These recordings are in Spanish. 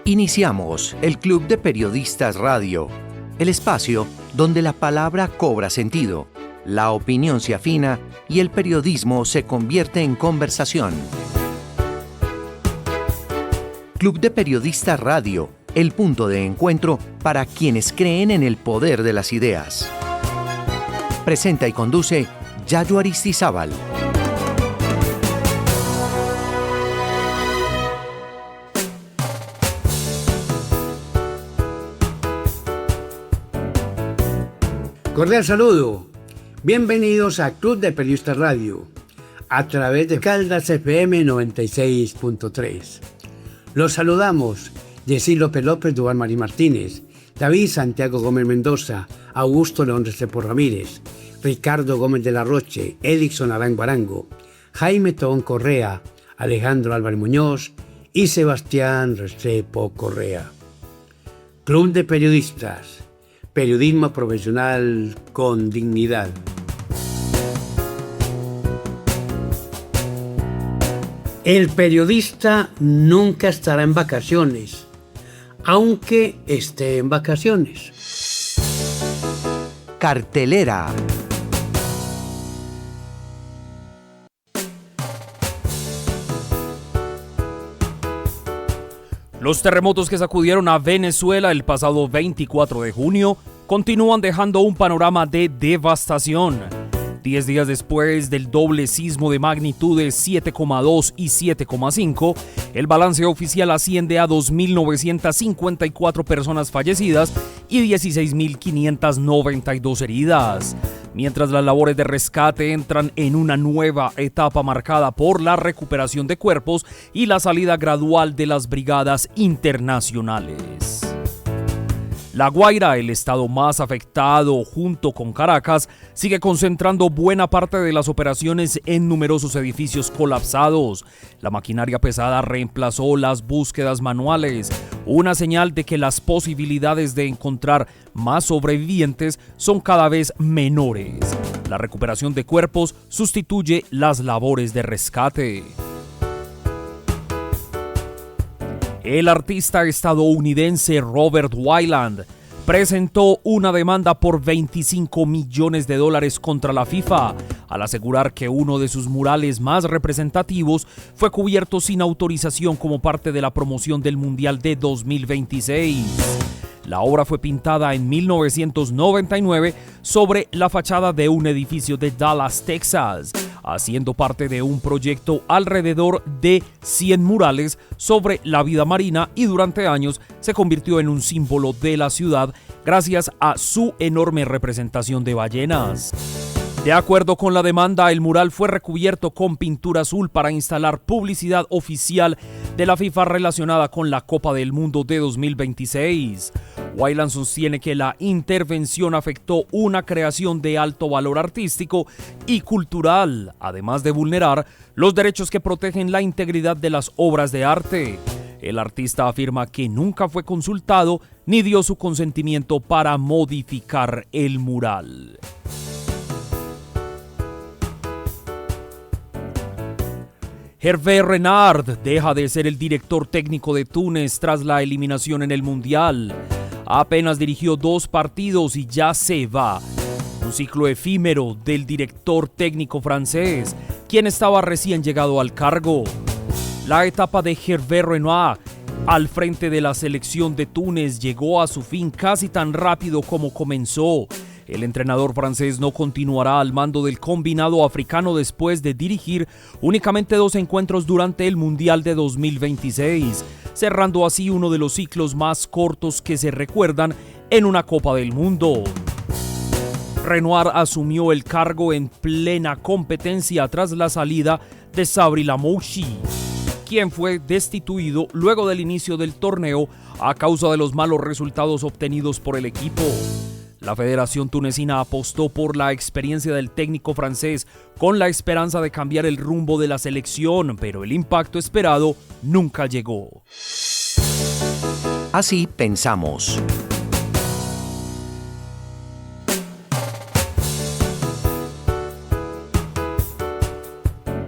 Iniciamos el Club de Periodistas Radio, el espacio donde la palabra cobra sentido, la opinión se afina y el periodismo se convierte en conversación. Club de Periodistas Radio, el punto de encuentro para quienes creen en el poder de las ideas. Presenta y conduce Yayo Aristizábal. Cordial saludo. Bienvenidos a Club de Periodistas Radio, a través de Caldas FM 96.3. Los saludamos, Yesí López López, Duván Marín Martínez, David Santiago Gómez Mendoza, Augusto León Restrepo Ramírez, Ricardo Gómez de la Roche, Edixon Arango Arango, Jaime Tobón Correa, Alejandro Álvarez Muñoz y Sebastián Restrepo Correa. Club de Periodistas. Periodismo profesional con dignidad. El periodista nunca estará en vacaciones, aunque esté en vacaciones. Cartelera. Los terremotos que sacudieron a Venezuela el pasado 24 de junio continúan dejando un panorama de devastación. 10 días después del doble sismo de magnitudes 7,2 y 7,5, el balance oficial asciende a 2.954 personas fallecidas y 16.592 heridas. Mientras las labores de rescate entran en una nueva etapa marcada por la recuperación de cuerpos y la salida gradual de las brigadas internacionales. La Guaira, el estado más afectado junto con Caracas, sigue concentrando buena parte de las operaciones en numerosos edificios colapsados. La maquinaria pesada reemplazó las búsquedas manuales, una señal de que las posibilidades de encontrar más sobrevivientes son cada vez menores. La recuperación de cuerpos sustituye las labores de rescate. El artista estadounidense Robert Wieland presentó una demanda por $25 millones contra la FIFA, al asegurar que uno de sus murales más representativos fue cubierto sin autorización como parte de la promoción del Mundial de 2026. La obra fue pintada en 1999 sobre la fachada de un edificio de Dallas, Texas, haciendo parte de un proyecto alrededor de 100 murales sobre la vida marina, y durante años se convirtió en un símbolo de la ciudad gracias a su enorme representación de ballenas. De acuerdo con la demanda, el mural fue recubierto con pintura azul para instalar publicidad oficial de la FIFA relacionada con la Copa del Mundo de 2026. Wieland sostiene que la intervención afectó una creación de alto valor artístico y cultural, además de vulnerar los derechos que protegen la integridad de las obras de arte. El artista afirma que nunca fue consultado ni dio su consentimiento para modificar el mural. Hervé Renard deja de ser el director técnico de Túnez tras la eliminación en el Mundial. Apenas dirigió 2 partidos y ya se va. Un ciclo efímero del director técnico francés, quien estaba recién llegado al cargo. La etapa de Hervé Renard al frente de la selección de Túnez llegó a su fin casi tan rápido como comenzó. El entrenador francés no continuará al mando del combinado africano después de dirigir únicamente 2 encuentros durante el Mundial de 2026, cerrando así uno de los ciclos más cortos que se recuerdan en una Copa del Mundo. Renard asumió el cargo en plena competencia tras la salida de Sabri Lamouchi, quien fue destituido luego del inicio del torneo a causa de los malos resultados obtenidos por el equipo. La Federación Tunecina apostó por la experiencia del técnico francés con la esperanza de cambiar el rumbo de la selección, pero el impacto esperado nunca llegó. Así pensamos.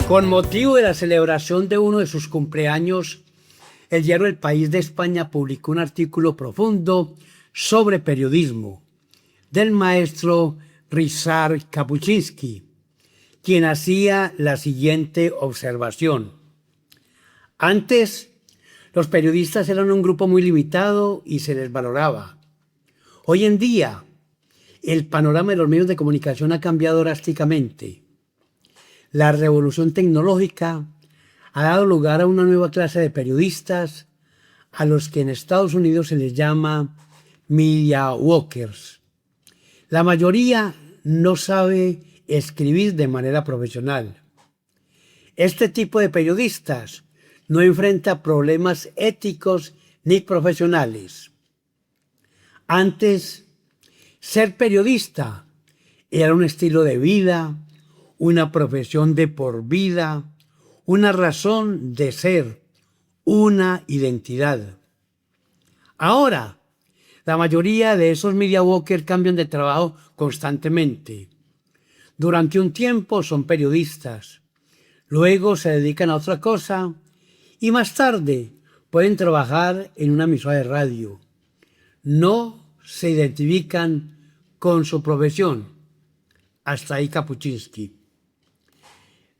Con motivo de la celebración de uno de sus cumpleaños, el diario El País de España publicó un artículo profundo sobre periodismo del maestro Ryszard Kapuscinski, quien hacía la siguiente observación. Antes, los periodistas eran un grupo muy limitado y se les valoraba. Hoy en día, el panorama de los medios de comunicación ha cambiado drásticamente. La revolución tecnológica ha dado lugar a una nueva clase de periodistas, a los que en Estados Unidos se les llama media workers. La mayoría no sabe escribir de manera profesional. Este tipo de periodistas no enfrenta problemas éticos ni profesionales. Antes, ser periodista era un estilo de vida, una profesión de por vida, una razón de ser, una identidad. Ahora, la mayoría de esos media workers cambian de trabajo constantemente. Durante un tiempo son periodistas, luego se dedican a otra cosa y más tarde pueden trabajar en una emisora de radio. No se identifican con su profesión. Hasta ahí Kapuscinski.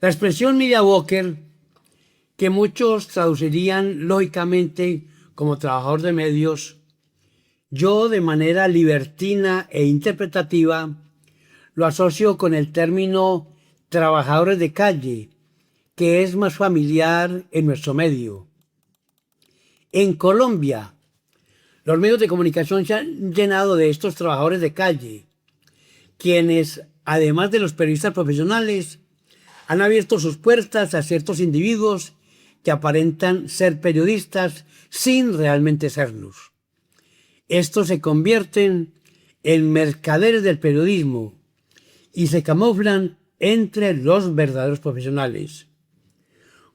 La expresión media worker, que muchos traducirían lógicamente como trabajador de medios, yo de manera libertina e interpretativa lo asocio con el término trabajadores de calle, que es más familiar en nuestro medio. En Colombia, los medios de comunicación se han llenado de estos trabajadores de calle, quienes, además de los periodistas profesionales, han abierto sus puertas a ciertos individuos que aparentan ser periodistas sin realmente serlos. Estos se convierten en mercaderes del periodismo y se camuflan entre los verdaderos profesionales.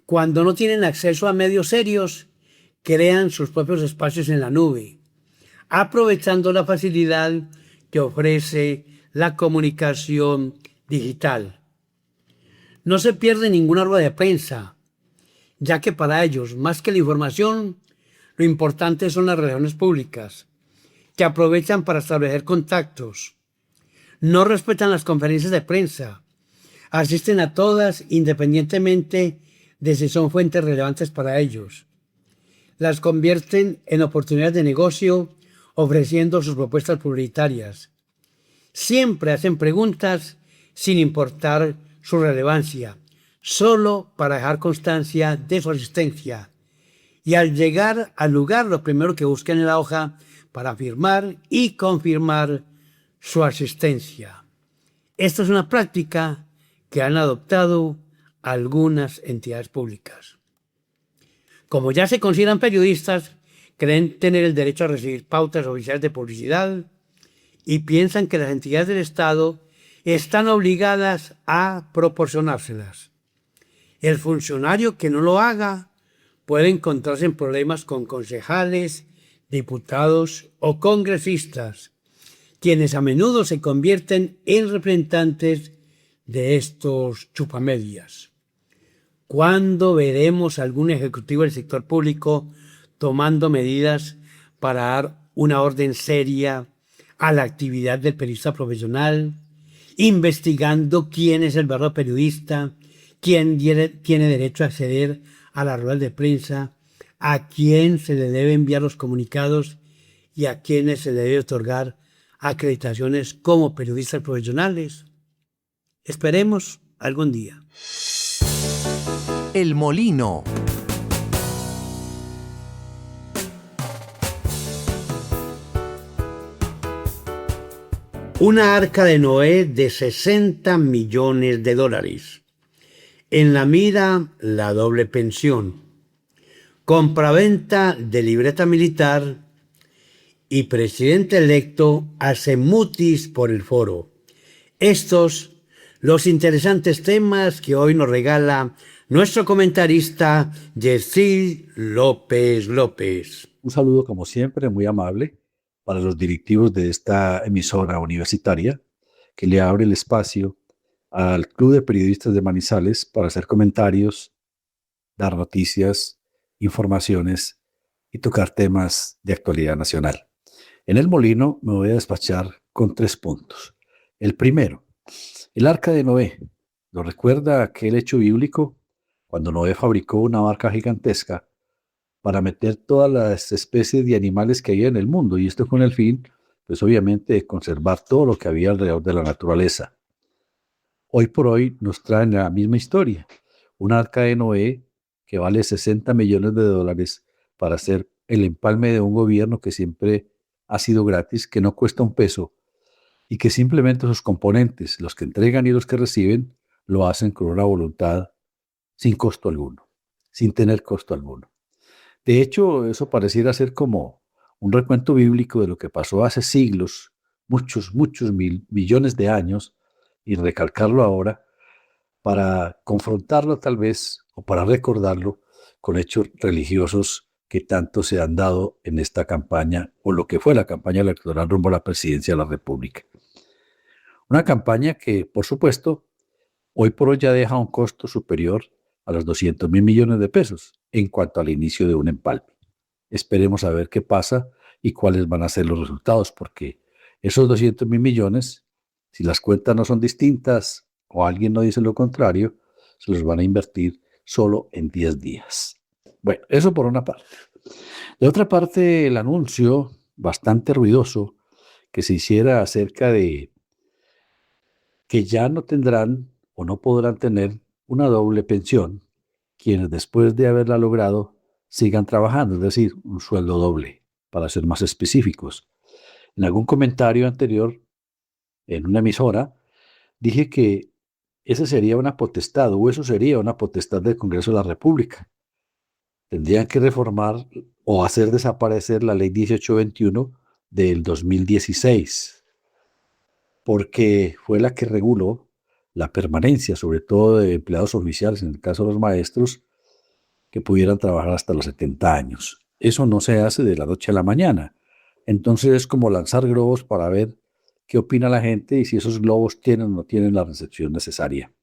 Cuando no tienen acceso a medios serios, crean sus propios espacios en la nube, aprovechando la facilidad que ofrece la comunicación digital. No se pierde ninguna rueda de prensa, ya que para ellos, más que la información, lo importante son las relaciones públicas, que aprovechan para establecer contactos. No respetan las conferencias de prensa, asisten a todas independientemente de si son fuentes relevantes para ellos. Las convierten en oportunidades de negocio ofreciendo sus propuestas publicitarias. Siempre hacen preguntas sin importar su relevancia, solo para dejar constancia de su asistencia. Y al llegar al lugar, lo primero que buscan es la hoja para afirmar y confirmar su asistencia. Esta es una práctica que han adoptado algunas entidades públicas. Como ya se consideran periodistas, creen tener el derecho a recibir pautas oficiales de publicidad y piensan que las entidades del Estado están obligadas a proporcionárselas. El funcionario que no lo haga puede encontrarse en problemas con concejales, diputados o congresistas, quienes a menudo se convierten en representantes de estos chupamedias. ¿Cuándo veremos algún ejecutivo del sector público tomando medidas para dar una orden seria a la actividad del periodista profesional, investigando quién es el verdadero periodista, quién tiene derecho a acceder a las ruedas de prensa, a quién se le debe enviar los comunicados y a quiénes se le debe otorgar acreditaciones como periodistas profesionales? Esperemos algún día. El Molino. Una arca de Noé de 60 millones de dólares. En la mira, la doble pensión. Compraventa de libreta militar y presidente electo hace mutis por el foro. Estos, los interesantes temas que hoy nos regala nuestro comentarista Yesid López López. Un saludo, como siempre, muy amable para los directivos de esta emisora universitaria que le abre el espacio al Club de Periodistas de Manizales para hacer comentarios, dar noticias, informaciones y tocar temas de actualidad nacional. En el molino me voy a despachar con 3 puntos. El primero, el arca de Noé. ¿Lo recuerda aquel hecho bíblico? Cuando Noé fabricó una barca gigantesca para meter todas las especies de animales que había en el mundo, y esto con el fin, pues obviamente, de conservar todo lo que había alrededor de la naturaleza. Hoy por hoy nos traen la misma historia, un arca de Noé que vale $60 millones para hacer el empalme de un gobierno que siempre ha sido gratis, que no cuesta un peso y que simplemente sus componentes, los que entregan y los que reciben, lo hacen con una voluntad sin costo alguno, sin tener costo alguno. De hecho, eso pareciera ser como un recuento bíblico de lo que pasó hace siglos, muchos millones de años, y recalcarlo ahora para confrontarlo tal vez o para recordarlo con hechos religiosos que tanto se han dado en esta campaña o lo que fue la campaña electoral rumbo a la presidencia de la República. Una campaña que, por supuesto, hoy por hoy ya deja un costo superior a los 200.000 millones de pesos en cuanto al inicio de un empalme. Esperemos a ver qué pasa y cuáles van a ser los resultados, porque esos 200.000 millones, si las cuentas no son distintas o alguien no dice lo contrario, se los van a invertir solo en 10 días. Bueno, eso por una parte. De otra parte, el anuncio bastante ruidoso que se hiciera acerca de que ya no tendrán o no podrán tener una doble pensión quienes después de haberla logrado sigan trabajando, es decir, un sueldo doble, para ser más específicos. En algún comentario anterior, en una emisora, dije que esa sería una potestad, o eso sería una potestad del Congreso de la República. Tendrían que reformar o hacer desaparecer la Ley 1821 del 2016, porque fue la que reguló la permanencia, sobre todo de empleados oficiales, en el caso de los maestros, que pudieran trabajar hasta los 70 años. Eso no se hace de la noche a la mañana. Entonces es como lanzar globos para ver qué opina la gente y si esos globos tienen o no tienen la recepción necesaria.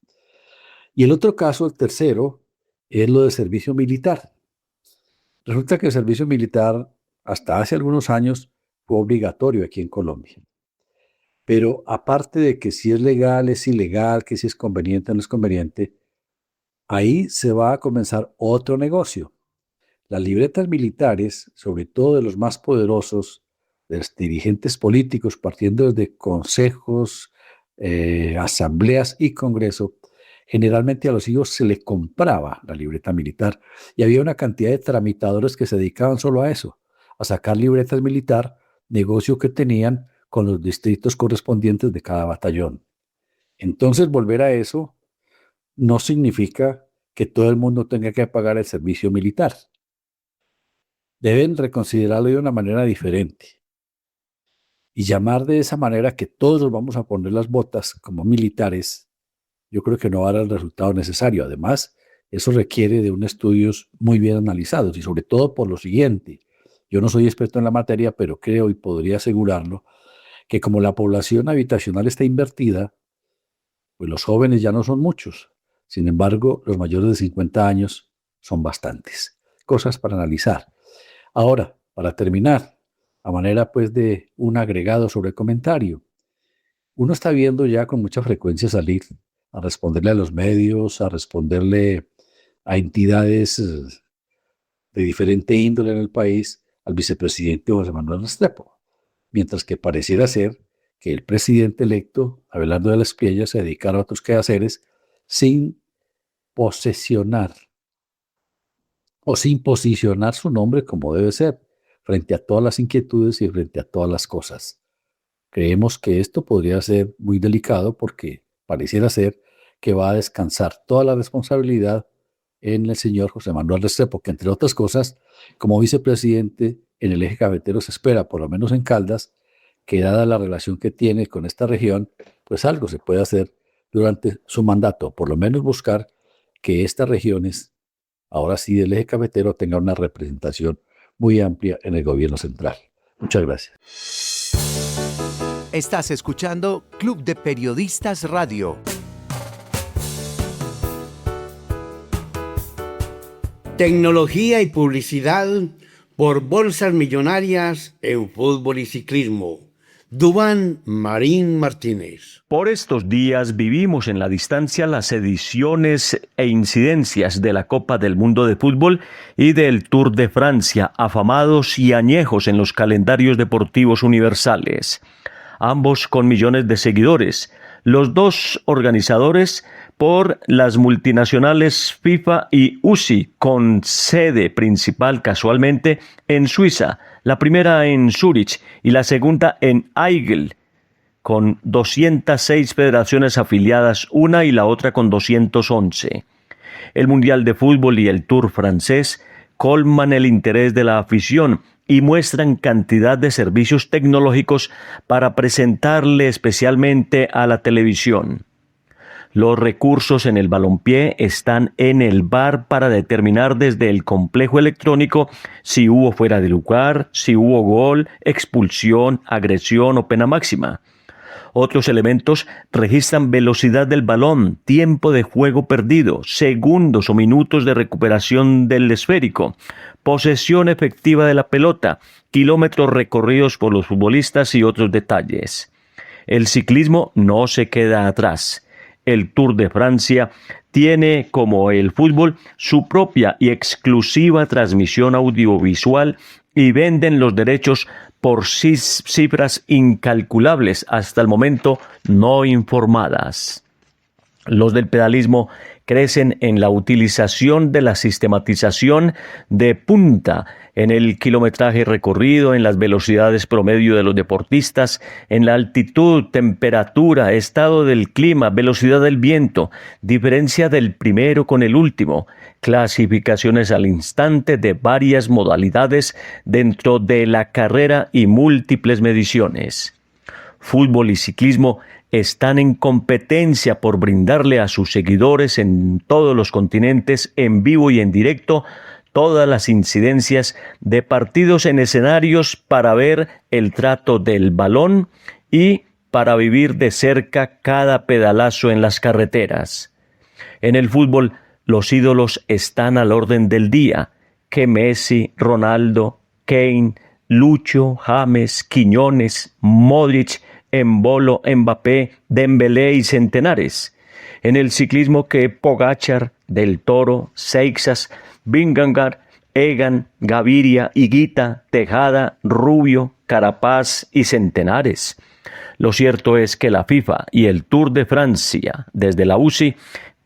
Y el otro caso, el tercero, es lo del servicio militar. Resulta que el servicio militar hasta hace algunos años fue obligatorio aquí en Colombia. Pero aparte de que si es legal, es ilegal, que si es conveniente o no es conveniente, ahí se va a comenzar otro negocio. Las libretas militares, sobre todo de los más poderosos, de los dirigentes políticos, partiendo desde consejos, asambleas y congreso, generalmente a los hijos se les compraba la libreta militar y había una cantidad de tramitadores que se dedicaban solo a eso, a sacar libretas militar, negocio que tenían con los distritos correspondientes de cada batallón. Entonces, volver a eso no significa que todo el mundo tenga que pagar el servicio militar. Deben reconsiderarlo de una manera diferente y llamar de esa manera que todos nos vamos a poner las botas como militares. Yo creo que no va a dar el resultado necesario. Además, eso requiere de unos estudios muy bien analizados y sobre todo por lo siguiente. Yo no soy experto en la materia, pero creo y podría asegurarlo que como la población habitacional está invertida, pues los jóvenes ya no son muchos. Sin embargo, los mayores de 50 años son bastantes. Cosas para analizar. Ahora, para terminar, a manera pues de un agregado sobre el comentario, uno está viendo ya con mucha frecuencia salir a responderle a los medios, a responderle a entidades de diferente índole en el país al vicepresidente José Manuel Restrepo, mientras que pareciera ser que el presidente electo, Abelardo de la Espriella, se dedicara a otros quehaceres sin posesionar o sin posicionar su nombre como debe ser, frente a todas las inquietudes y frente a todas las cosas. Creemos que esto podría ser muy delicado porque pareciera ser que va a descansar toda la responsabilidad en el señor José Manuel Restrepo, que entre otras cosas, como vicepresidente en el eje cafetero se espera, por lo menos en Caldas, que dada la relación que tiene con esta región, pues algo se puede hacer durante su mandato, por lo menos buscar que estas regiones, ahora sí del eje cafetero, tengan una representación muy amplia en el gobierno central. Muchas gracias. Estás escuchando Club de Periodistas Radio. Tecnología y publicidad por bolsas millonarias en fútbol y ciclismo. Duván Marín Martínez. Por estos días vivimos en la distancia las ediciones e incidencias de la Copa del Mundo de Fútbol y del Tour de Francia, afamados y añejos en los calendarios deportivos universales. Ambos con millones de seguidores, los dos organizadores por las multinacionales FIFA y UCI, con sede principal casualmente en Suiza, la primera en Zúrich y la segunda en Aigle, con 206 federaciones afiliadas, una y la otra con 211. El Mundial de Fútbol y el Tour francés colman el interés de la afición y muestran cantidad de servicios tecnológicos para presentarle especialmente a la televisión. Los recursos en el balompié están en el VAR para determinar desde el complejo electrónico si hubo fuera de lugar, si hubo gol, expulsión, agresión o pena máxima. Otros elementos registran velocidad del balón, tiempo de juego perdido, segundos o minutos de recuperación del esférico, posesión efectiva de la pelota, kilómetros recorridos por los futbolistas y otros detalles. El ciclismo no se queda atrás. El Tour de Francia tiene, como el fútbol, su propia y exclusiva transmisión audiovisual y venden los derechos por cifras incalculables hasta el momento no informadas. Los del pedalismo crecen en la utilización de la sistematización de punta en el kilometraje recorrido, en las velocidades promedio de los deportistas, en la altitud, temperatura, estado del clima, velocidad del viento, diferencia del primero con el último, clasificaciones al instante de varias modalidades dentro de la carrera y múltiples mediciones. Fútbol y ciclismo están en competencia por brindarle a sus seguidores en todos los continentes, en vivo y en directo, todas las incidencias de partidos en escenarios para ver el trato del balón y para vivir de cerca cada pedalazo en las carreteras. En el fútbol, los ídolos están al orden del día, que Messi, Ronaldo, Kane, Lucho, James, Quiñones, Modric, Embolo, Mbappé, Dembélé y centenares. En el ciclismo que Pogačar, Del Toro, Seixas, Vingegaard, Egan, Gaviria, Higuita, Tejada, Rubio, Carapaz y centenares. Lo cierto es que la FIFA y el Tour de Francia, desde la UCI,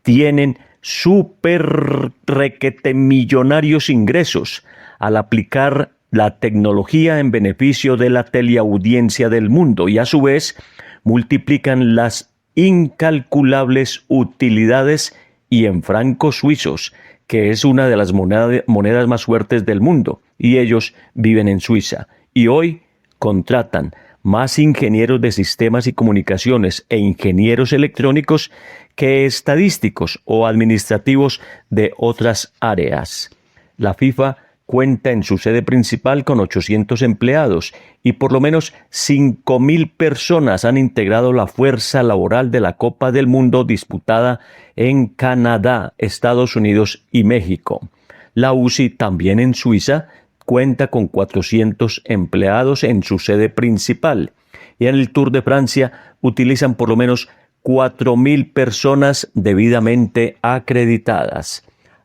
tienen súper requete millonarios ingresos al aplicar la tecnología en beneficio de la teleaudiencia del mundo y a su vez multiplican las incalculables utilidades y en francos suizos, que es una de las monedas más fuertes del mundo, y ellos viven en Suiza y hoy contratan más ingenieros de sistemas y comunicaciones e ingenieros electrónicos que estadísticos o administrativos de otras áreas. La FIFA cuenta en su sede principal con 800 empleados y por lo menos 5.000 personas han integrado la fuerza laboral de la Copa del Mundo disputada en Canadá, Estados Unidos y México. La UCI, también en Suiza, cuenta con 400 empleados en su sede principal y en el Tour de Francia utilizan por lo menos 4.000 personas debidamente acreditadas.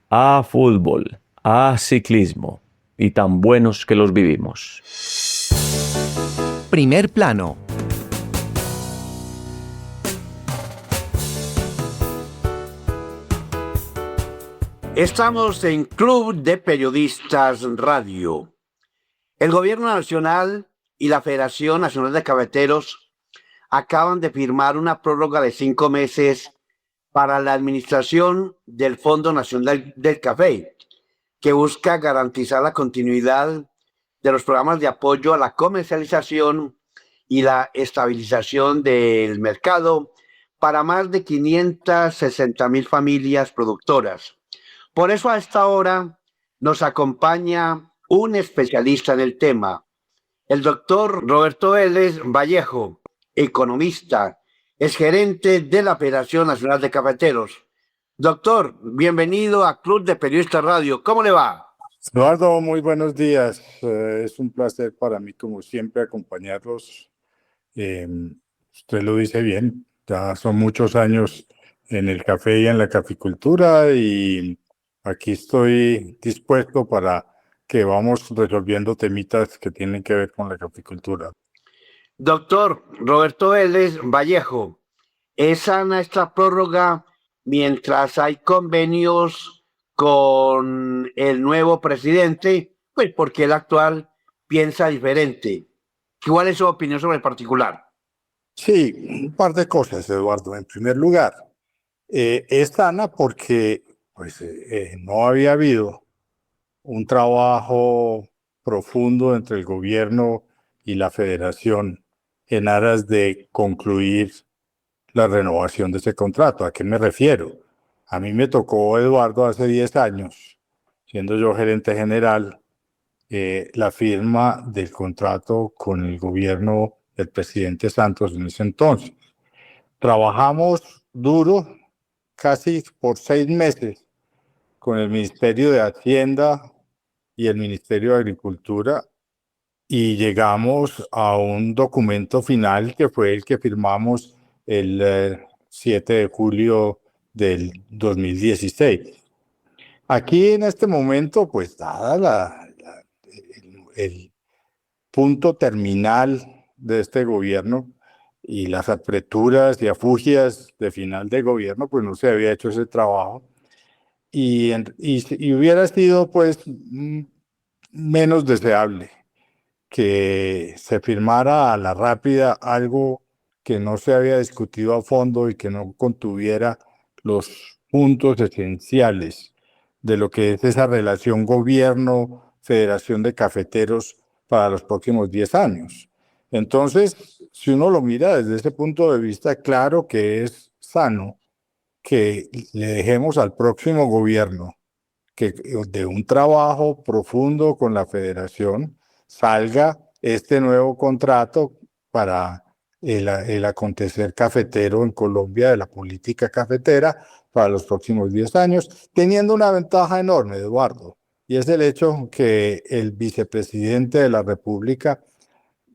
A fútbol, a ciclismo, y tan buenos que los vivimos. Primer plano. Estamos en Club de Periodistas Radio. El Gobierno Nacional y la Federación Nacional de Cafeteros acaban de firmar una prórroga de 5 meses para la administración del Fondo Nacional del Café, que busca garantizar la continuidad de los programas de apoyo a la comercialización y la estabilización del mercado para más de 560,000 familias productoras. Por eso a esta hora nos acompaña un especialista en el tema, el doctor Roberto Vélez Vallejo, economista, es gerente de la Federación Nacional de Cafeteros. Doctor, bienvenido a Club de Periodistas Radio. ¿Cómo le va? Eduardo, muy buenos días. Es un placer para mí, como siempre, acompañarlos. Eh, Usted lo dice bien, ya son muchos años en el café y en la caficultura y aquí estoy dispuesto para que vamos resolviendo temitas que tienen que ver con la caficultura. Doctor Roberto Vélez Vallejo, ¿es sana esta prórroga mientras hay convenios con el nuevo presidente? Pues porque el actual piensa diferente. ¿Cuál es su opinión sobre el particular? Sí, un par de cosas, Eduardo. En primer lugar, es sana porque no había habido un trabajo profundo entre el gobierno y la federación en aras de concluir la renovación de ese contrato. ¿A qué me refiero? A mí me tocó, Eduardo, hace 10 años, siendo yo gerente general, la firma del contrato con el gobierno del presidente Santos en ese entonces. Trabajamos duro, casi por 6 meses, con el Ministerio de Hacienda y el Ministerio de Agricultura y llegamos a un documento final que fue el que firmamos el 7 de julio del 2016. Aquí en este momento, pues dada el punto terminal de este gobierno y las apreturas y afugias de final de gobierno, pues no se había hecho ese trabajo y hubiera sido pues menos deseable que se firmara a la rápida algo que no se había discutido a fondo y que no contuviera los puntos esenciales de lo que es esa relación gobierno-federación de cafeteros para los próximos 10 años. Entonces, si uno lo mira desde ese punto de vista, claro que es sano que le dejemos al próximo gobierno que de un trabajo profundo con la federación salga este nuevo contrato para el acontecer cafetero en Colombia, de la política cafetera para los próximos 10 años, teniendo una ventaja enorme, Eduardo, y es el hecho que el vicepresidente de la República,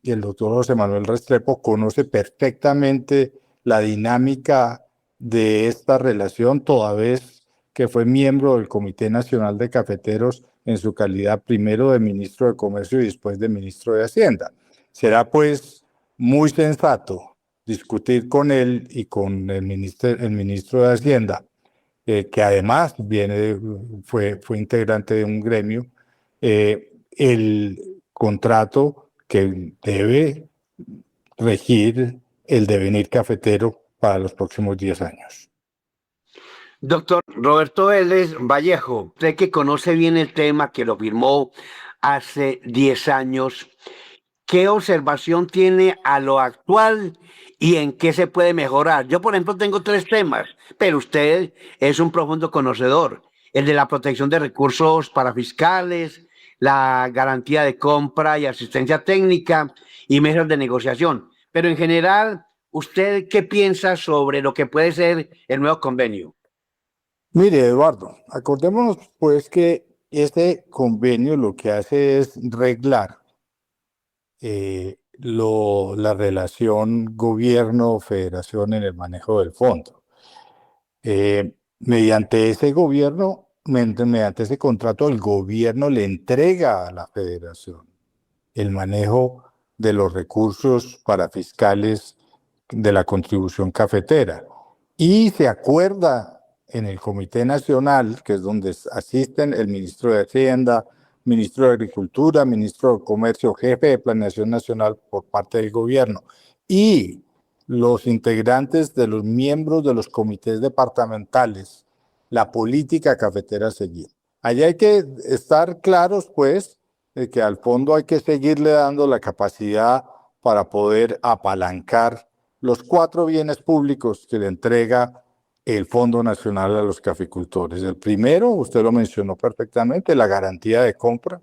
el doctor José Manuel Restrepo, conoce perfectamente la dinámica de esta relación, toda vez que fue miembro del Comité Nacional de Cafeteros en su calidad primero de ministro de Comercio y después de ministro de Hacienda. Será pues muy sensato discutir con él y con el ministro de Hacienda, que además fue integrante de un gremio, el contrato que debe regir el devenir cafetero para los próximos 10 años. Doctor Roberto Vélez Vallejo, usted que conoce bien el tema, que lo firmó hace 10 años, ¿qué observación tiene a lo actual y en qué se puede mejorar? Yo, por ejemplo, tengo 3 temas, pero usted es un profundo conocedor. El de la protección de recursos para fiscales, la garantía de compra y asistencia técnica y mesas de negociación. Pero en general, ¿usted qué piensa sobre lo que puede ser el nuevo convenio? Mire, Eduardo, acordémonos pues que este convenio lo que hace es reglar la relación gobierno-federación en el manejo del fondo. Mediante ese gobierno, mediante ese contrato, el gobierno le entrega a la federación el manejo de los recursos para fiscales de la contribución cafetera y se acuerda en el Comité Nacional, que es donde asisten el ministro de Hacienda, ministro de Agricultura, ministro de Comercio, jefe de Planeación Nacional por parte del gobierno y los integrantes de los miembros de los comités departamentales, la política cafetera a seguir. Allí hay que estar claros, pues, de que al fondo hay que seguirle dando la capacidad para poder apalancar los 4 bienes públicos que le entrega el Fondo Nacional a los caficultores. El primero, usted lo mencionó perfectamente, la garantía de compra.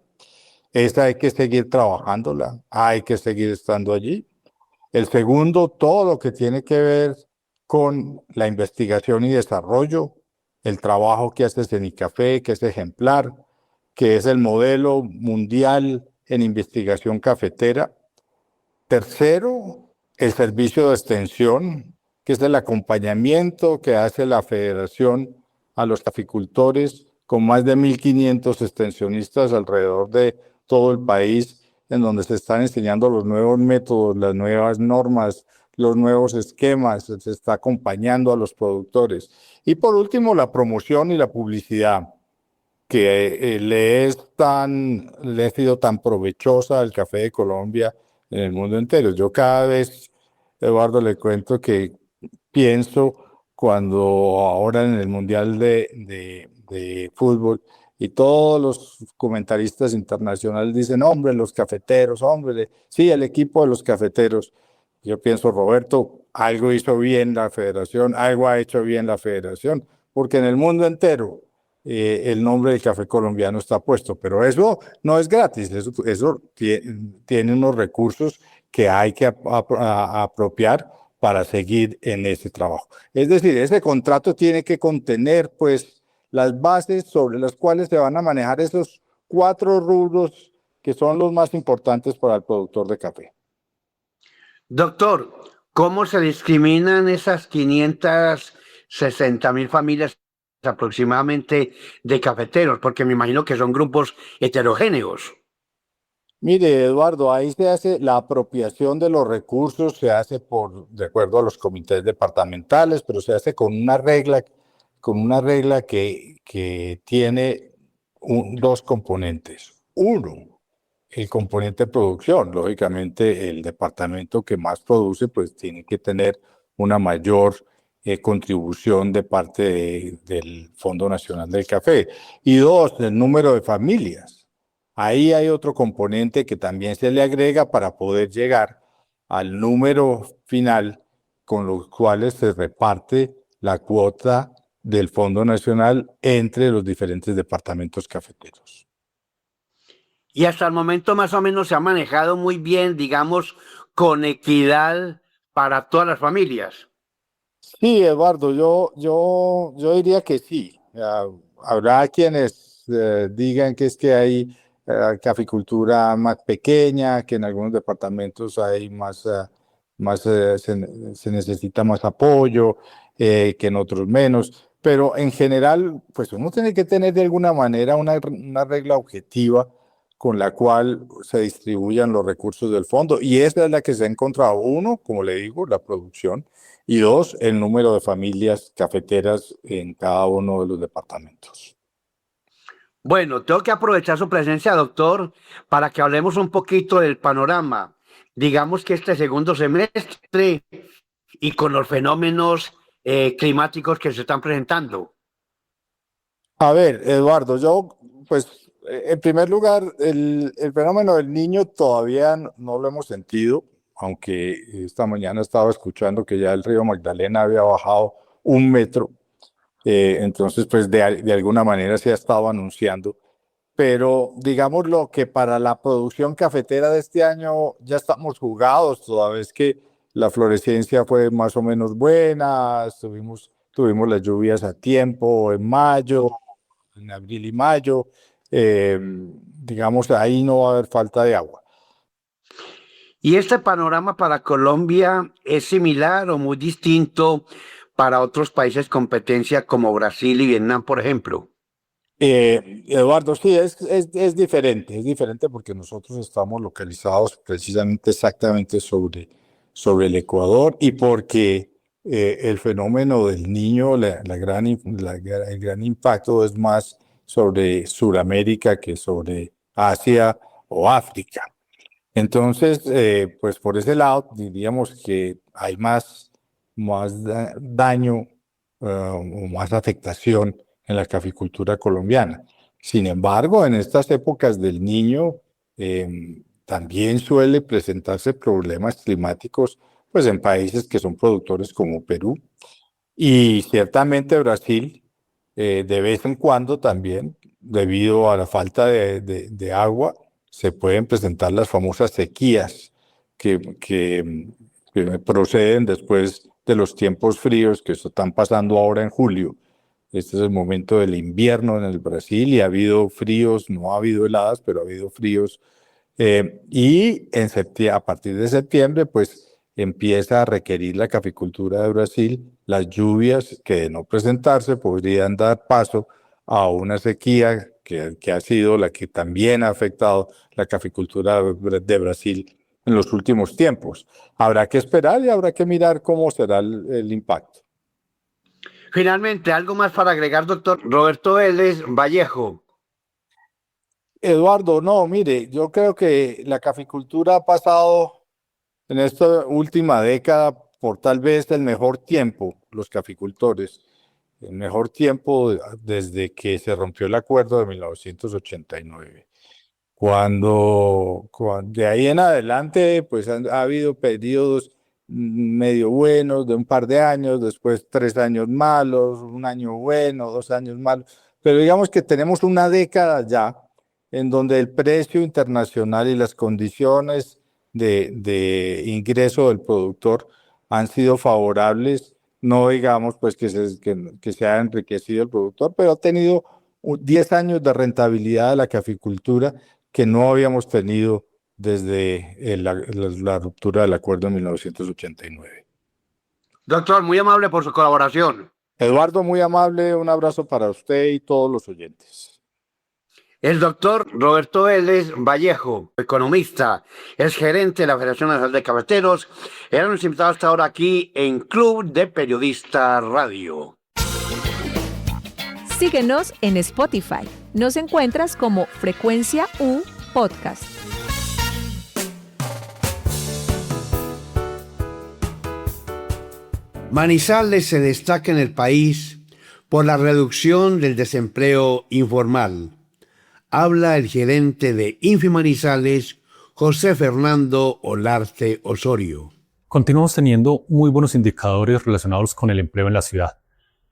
Esa hay que seguir trabajándola, hay que seguir estando allí. El segundo, todo lo que tiene que ver con la investigación y desarrollo, el trabajo que hace Cenicafé, que es ejemplar, que es el modelo mundial en investigación cafetera. Tercero, el servicio de extensión, que es el acompañamiento que hace la Federación a los caficultores, con más de 1.500 extensionistas alrededor de todo el país, en donde se están enseñando los nuevos métodos, las nuevas normas, los nuevos esquemas, se está acompañando a los productores. Y por último, la promoción y la publicidad, que le ha sido tan provechosa al café de Colombia en el mundo entero. Yo cada vez, Eduardo, le cuento que pienso cuando ahora en el Mundial de Fútbol y todos los comentaristas internacionales dicen, hombre, los cafeteros, hombre, sí, el equipo de los cafeteros. Yo pienso, Roberto, algo hizo bien la federación, algo ha hecho bien la federación, porque en el mundo entero el nombre del café colombiano está puesto, pero eso no es gratis, eso tiene unos recursos que hay que apropiar para seguir en ese trabajo. Es decir, ese contrato tiene que contener pues las bases sobre las cuales se van a manejar esos 4 rubros que son los más importantes para el productor de café. Doctor, ¿cómo se discriminan esas 560.000 familias aproximadamente de cafeteros? Porque me imagino que son grupos heterogéneos. Mire, Eduardo, ahí se hace la apropiación de los recursos, se hace de acuerdo a los comités departamentales, pero se hace con una regla que tiene 2 componentes. Uno, el componente de producción. Lógicamente, el departamento que más produce, pues tiene que tener una mayor contribución de parte del Fondo Nacional del Café. Y 2, el número de familias. Ahí hay otro componente que también se le agrega para poder llegar al número final con los cuales se reparte la cuota del Fondo Nacional entre los diferentes departamentos cafeteros. Y hasta el momento más o menos se ha manejado muy bien, digamos, con equidad para todas las familias. Sí, Eduardo, yo diría que sí. Habrá quienes digan que es que hay caficultura más pequeña, que en algunos departamentos hay se necesita más apoyo, que en otros menos. Pero en general, pues uno tiene que tener de alguna manera una regla objetiva con la cual se distribuyan los recursos del fondo. Y esa es la que se ha encontrado. Uno, como le digo, la producción. Y 2, el número de familias cafeteras en cada uno de los departamentos. Bueno, tengo que aprovechar su presencia, doctor, para que hablemos un poquito del panorama. Digamos que este segundo semestre y con los fenómenos climáticos que se están presentando. A ver, Eduardo, pues, en primer lugar, el fenómeno del Niño todavía no lo hemos sentido, aunque esta mañana estaba escuchando que ya el río Magdalena había bajado 1 metro. Entonces, pues de alguna manera se ha estado anunciando, pero digamos lo que para la producción cafetera de este año ya estamos jugados, toda vez que la florescencia fue más o menos buena, tuvimos las lluvias a tiempo en mayo, en abril y mayo, digamos ahí no va a haber falta de agua. ¿Y este panorama para Colombia es similar o muy distinto para otros países competencia como Brasil y Vietnam, por ejemplo? Eduardo, sí, es diferente porque nosotros estamos localizados precisamente exactamente sobre el Ecuador y porque el fenómeno del Niño, el gran impacto es más sobre Sudamérica que sobre Asia o África. Entonces, pues por ese lado diríamos que hay más daño o más afectación en la caficultura colombiana. Sin embargo, en estas épocas del Niño también suele presentarse problemas climáticos pues en países que son productores como Perú y ciertamente Brasil de vez en cuando también, debido a la falta de agua, se pueden presentar las famosas sequías que proceden después de los tiempos fríos que se están pasando ahora en julio. Este es el momento del invierno en el Brasil y ha habido fríos, no ha habido heladas, pero ha habido fríos. Y a partir de septiembre, pues empieza a requerir la caficultura de Brasil las lluvias que, de no presentarse, podrían dar paso a una sequía que ha sido la que también ha afectado la caficultura de Brasil en los últimos tiempos. Habrá que esperar y habrá que mirar cómo será el impacto. Finalmente, algo más para agregar, doctor Roberto Vélez Vallejo. Eduardo, no, mire, yo creo que la caficultura ha pasado en esta última década por tal vez el mejor tiempo, los caficultores, el mejor tiempo desde que se rompió el acuerdo de 1989. Cuando de ahí en adelante, pues ha habido periodos medio buenos de un par de años, después 3 años malos, un año bueno, 2 años malos, pero digamos que tenemos una década ya en donde el precio internacional y las condiciones de ingreso del productor han sido favorables, no digamos pues que se ha enriquecido el productor, pero ha tenido 10 años de rentabilidad de la caficultura que no habíamos tenido desde la ruptura del acuerdo en 1989. Doctor, muy amable por su colaboración. Eduardo, muy amable, un abrazo para usted y todos los oyentes. El doctor Roberto Vélez Vallejo, economista, es gerente de la Federación Nacional de Cafeteros, era nuestro invitado hasta ahora aquí en Club de Periodistas Radio. Síguenos en Spotify. Nos encuentras como Frecuencia U Podcast. Manizales se destaca en el país por la reducción del desempleo informal. Habla el gerente de Infimanizales, José Fernando Olarte Osorio. Continuamos teniendo muy buenos indicadores relacionados con el empleo en la ciudad.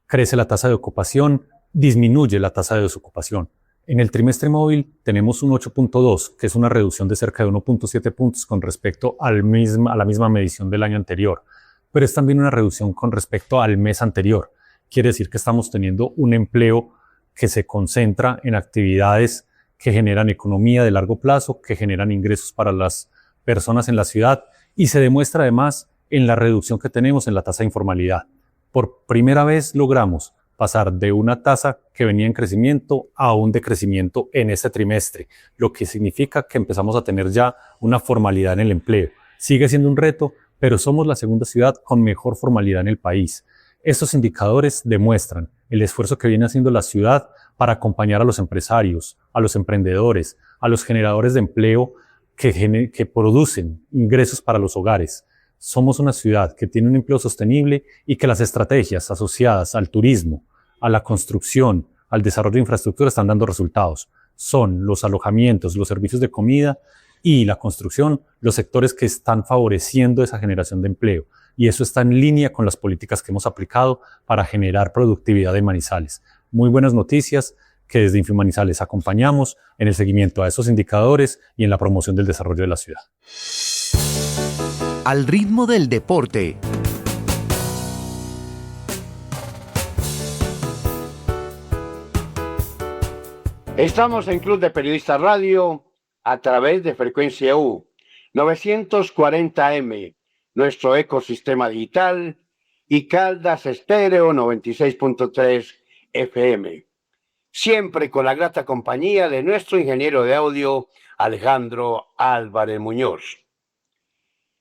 Crece la tasa de ocupación, disminuye la tasa de desocupación. En el trimestre móvil tenemos un 8.2, que es una reducción de cerca de 1.7 puntos con respecto a la misma medición del año anterior, pero es también una reducción con respecto al mes anterior. Quiere decir que estamos teniendo un empleo que se concentra en actividades que generan economía de largo plazo, que generan ingresos para las personas en la ciudad y se demuestra además en la reducción que tenemos en la tasa de informalidad. Por primera vez logramos pasar de una tasa que venía en crecimiento a un decrecimiento en este trimestre, lo que significa que empezamos a tener ya una formalidad en el empleo. Sigue siendo un reto, pero somos la segunda ciudad con mejor formalidad en el país. Estos indicadores demuestran el esfuerzo que viene haciendo la ciudad para acompañar a los empresarios, a los emprendedores, a los generadores de empleo que producen ingresos para los hogares. Somos una ciudad que tiene un empleo sostenible y que las estrategias asociadas al turismo, a la construcción, al desarrollo de infraestructura están dando resultados. Son los alojamientos, los servicios de comida y la construcción los sectores que están favoreciendo esa generación de empleo. Y eso está en línea con las políticas que hemos aplicado para generar productividad en Manizales. Muy buenas noticias que desde Infimanizales acompañamos en el seguimiento a esos indicadores y en la promoción del desarrollo de la ciudad. Al ritmo del deporte. Estamos en Club de Periodistas Radio a través de Frecuencia U 940M, nuestro ecosistema digital, y Caldas Estéreo 96.3 FM. Siempre con la grata compañía de nuestro ingeniero de audio, Alejandro Álvarez Muñoz.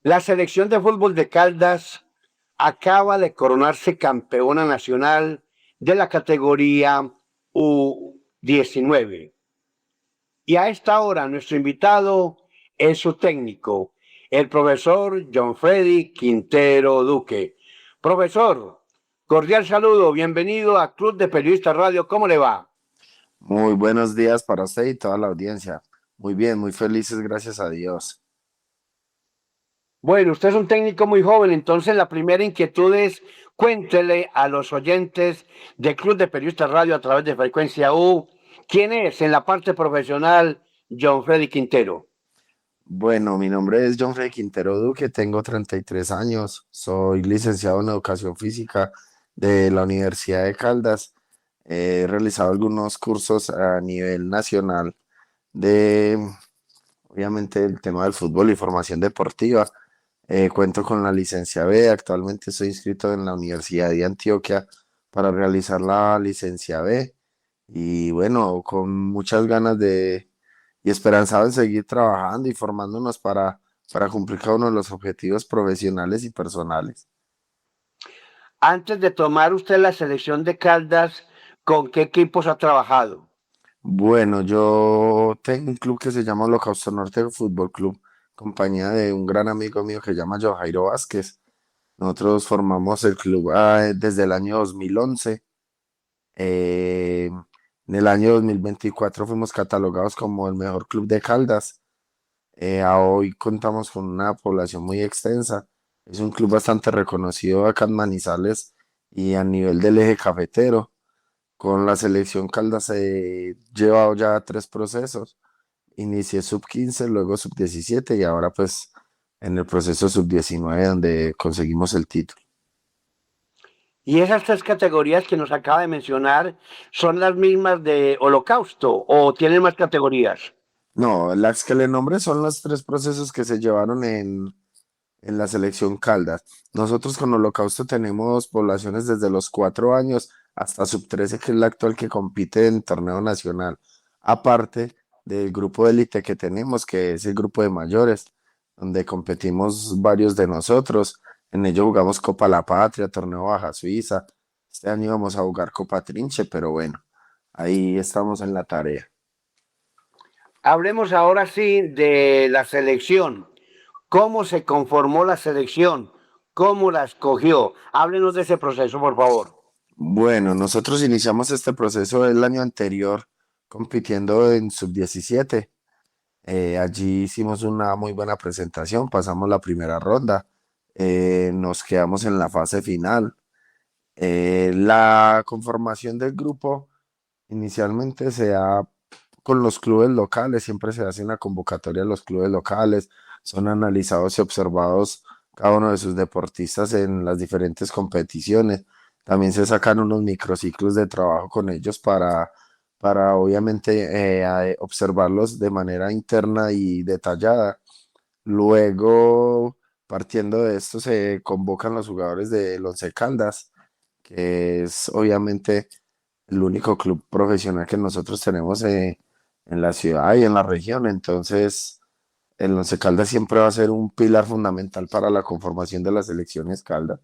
La selección de fútbol de Caldas acaba de coronarse campeona nacional de la categoría U19. Y a esta hora nuestro invitado es su técnico, el profesor John Freddy Quintero Duque. Profesor, cordial saludo, bienvenido a Club de Periodistas Radio, ¿cómo le va? Muy buenos días para usted y toda la audiencia. Muy bien, muy felices, gracias a Dios. Bueno, usted es un técnico muy joven, entonces la primera inquietud es, cuéntele a los oyentes de Club de Periodistas Radio a través de Frecuencia U, ¿quién es en la parte profesional John Freddy Quintero? Bueno, mi nombre es John Freddy Quintero Duque, tengo 33 años, soy licenciado en Educación Física de la Universidad de Caldas. He realizado algunos cursos a nivel nacional de, obviamente, el tema del fútbol y formación deportiva. Cuento con la licencia B, actualmente estoy inscrito en la Universidad de Antioquia para realizar la licencia B y bueno, con muchas ganas de y esperanzado en seguir trabajando y formándonos para cumplir cada uno de los objetivos profesionales y personales. Antes de tomar usted la selección de Caldas, ¿con qué equipos ha trabajado? Bueno, yo tengo un club que se llama Holocausto Norte Fútbol Club, compañía de un gran amigo mío que se llama Johairo Vázquez. Nosotros formamos el club desde el año 2011. Eh, en el año 2024 fuimos catalogados como el mejor club de Caldas. A hoy contamos con una población muy extensa. Es un club bastante reconocido acá en Manizales y a nivel del eje cafetero. Con la selección Caldas he llevado ya 3 procesos. Inicié sub 15, luego sub 17 y ahora pues en el proceso sub 19 donde conseguimos el título. ¿Y esas tres categorías que nos acaba de mencionar son las mismas de Holocausto o tienen más categorías? No, las que le nombré son los 3 procesos que se llevaron en la selección Caldas. Nosotros con Holocausto tenemos poblaciones desde los 4 años hasta sub 13, que es la actual que compite en torneo nacional. Aparte del grupo de élite que tenemos, que es el grupo de mayores, donde competimos varios de nosotros. En ello jugamos Copa La Patria, Torneo Baja Suiza. Este año íbamos a jugar Copa Trinche, pero bueno, ahí estamos en la tarea. Hablemos ahora sí de la selección. ¿Cómo se conformó la selección? ¿Cómo la escogió? Háblenos de ese proceso, por favor. Bueno, nosotros iniciamos este proceso el año anterior compitiendo en sub 17. Allí hicimos una muy buena presentación, pasamos la primera ronda, nos quedamos en la fase final. La conformación del grupo inicialmente se da con los clubes locales, siempre se hace una convocatoria a los clubes locales, son analizados y observados cada uno de sus deportistas en las diferentes competiciones. También se sacan unos microciclos de trabajo con ellos para obviamente observarlos de manera interna y detallada. Luego, partiendo de esto, se convocan los jugadores del Once Caldas, que es obviamente el único club profesional que nosotros tenemos en la ciudad y en la región. Entonces, el Once Caldas siempre va a ser un pilar fundamental para la conformación de las selecciones Caldas.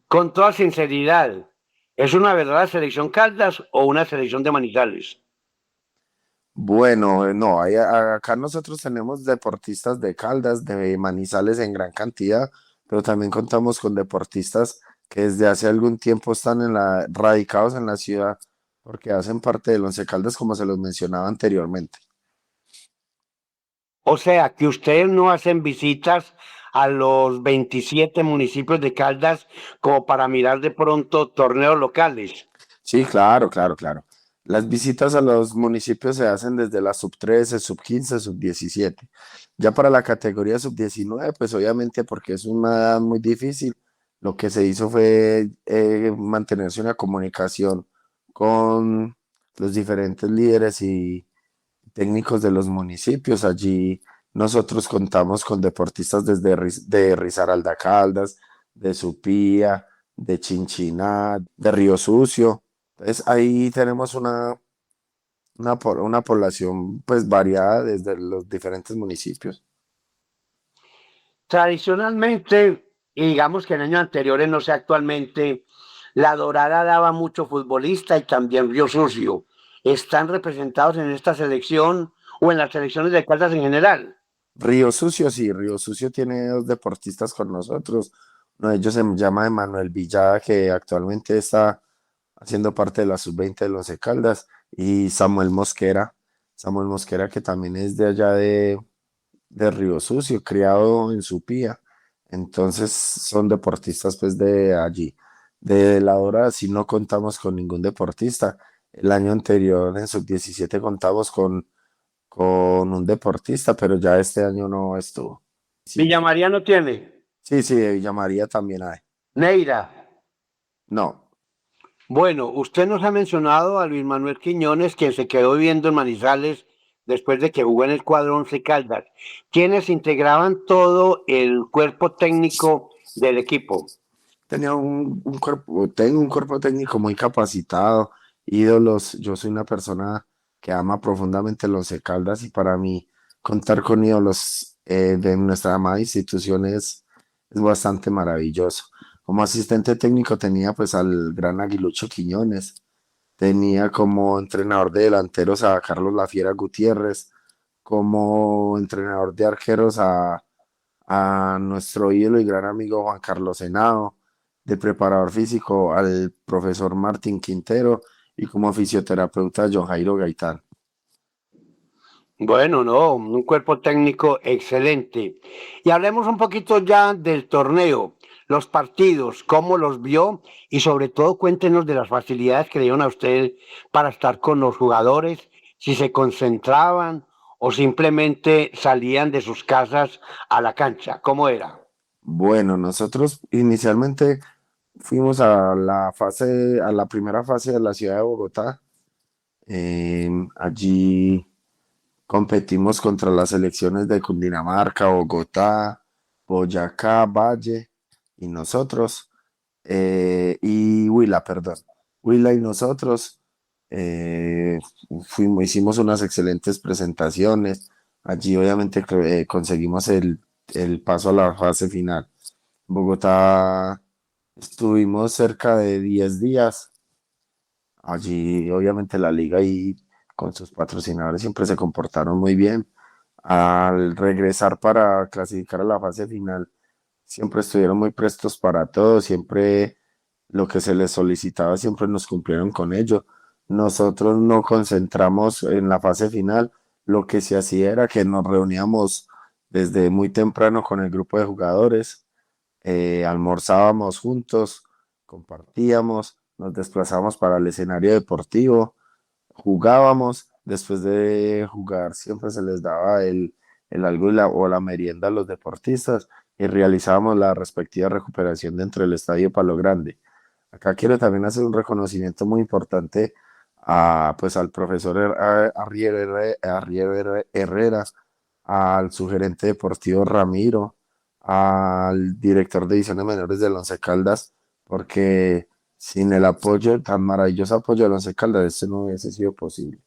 Con toda sinceridad, ¿es una verdadera selección Caldas o una selección de Manizales? Bueno, no, acá nosotros tenemos deportistas de Caldas, de Manizales en gran cantidad, pero también contamos con deportistas que desde hace algún tiempo están radicados en la ciudad, porque hacen parte del Once Caldas, como se los mencionaba anteriormente. O sea, que ustedes no hacen visitas a los 27 municipios de Caldas como para mirar de pronto torneos locales. Sí, claro, claro, claro. Las visitas a los municipios se hacen desde la sub 13, sub 15, sub 17. Ya para la categoría sub 19, pues obviamente porque es una edad muy difícil, lo que se hizo fue mantenerse una comunicación con los diferentes líderes y técnicos de los municipios. Allí nosotros contamos con deportistas de Risaralda Caldas, de Supía, de Chinchiná, de Río Sucio. Entonces ahí tenemos una población pues variada desde los diferentes municipios. Tradicionalmente, y digamos que en años anteriores, no sé actualmente, la Dorada daba mucho futbolista y también Río Sucio. ¿Están representados en esta selección o en las selecciones de Caldas en general? Río Sucio, sí, Río Sucio tiene 2 deportistas con nosotros. Uno de ellos se llama Emanuel Villada, que actualmente está haciendo parte de la sub 20 de los Caldas, y Samuel Mosquera que también es de allá de Río Sucio, criado en Supía. Entonces son deportistas pues de allí. De la hora sí no contamos con ningún deportista. El año anterior en sub 17 contamos con un deportista, pero ya este año no estuvo. Sí, Villa María no tiene. sí, sí, de Villa María también hay. Neira. No, Bueno, usted nos ha mencionado a Luis Manuel Quiñones, quien se quedó viviendo en Manizales después de que jugó en el cuadro Once Caldas, quienes integraban todo el cuerpo técnico del equipo. Tenía un cuerpo, tengo un cuerpo técnico muy capacitado, ídolos. Yo soy una persona que ama profundamente los Once Caldas y para mí contar con ídolos de nuestra amada institución es bastante maravilloso. Como asistente técnico tenía pues al gran Aguilucho Quiñones, tenía como entrenador de delanteros a Carlos La Fiera Gutiérrez, como entrenador de arqueros a nuestro ídolo y gran amigo Juan Carlos Henao, de preparador físico al profesor Martín Quintero y como fisioterapeuta John Jairo Gaitán. Bueno, no, un cuerpo técnico excelente. Y hablemos un poquito ya del torneo, los partidos, cómo los vio y sobre todo cuéntenos de las facilidades que le dieron a usted para estar con los jugadores, si se concentraban o simplemente salían de sus casas a la cancha, ¿cómo era? Bueno, nosotros inicialmente fuimos a la primera fase de la ciudad de Bogotá. Allí competimos contra las selecciones de Cundinamarca, Bogotá, Boyacá, Valle y nosotros, y Huila, perdón. Huila y nosotros hicimos unas excelentes presentaciones. Allí obviamente conseguimos el paso a la fase final. Bogotá estuvimos cerca de 10 días. Allí obviamente la liga y con sus patrocinadores siempre se comportaron muy bien. Al regresar para clasificar a la fase final, siempre estuvieron muy prestos para todo, siempre lo que se les solicitaba, siempre nos cumplieron con ello. Nosotros nos concentramos en la fase final, lo que se hacía era que nos reuníamos desde muy temprano con el grupo de jugadores, almorzábamos juntos, compartíamos, nos desplazábamos para el escenario deportivo, jugábamos. Después de jugar siempre se les daba el algo o la merienda a los deportistas y realizábamos la respectiva recuperación dentro del estadio Palo Grande. Acá quiero también hacer un reconocimiento muy importante pues al profesor Arrier Herrera, al sugerente deportivo Ramiro, al director de divisiones menores del Once Caldas, porque sin el apoyo, tan maravilloso apoyo del Once Caldas, esto no hubiese sido posible.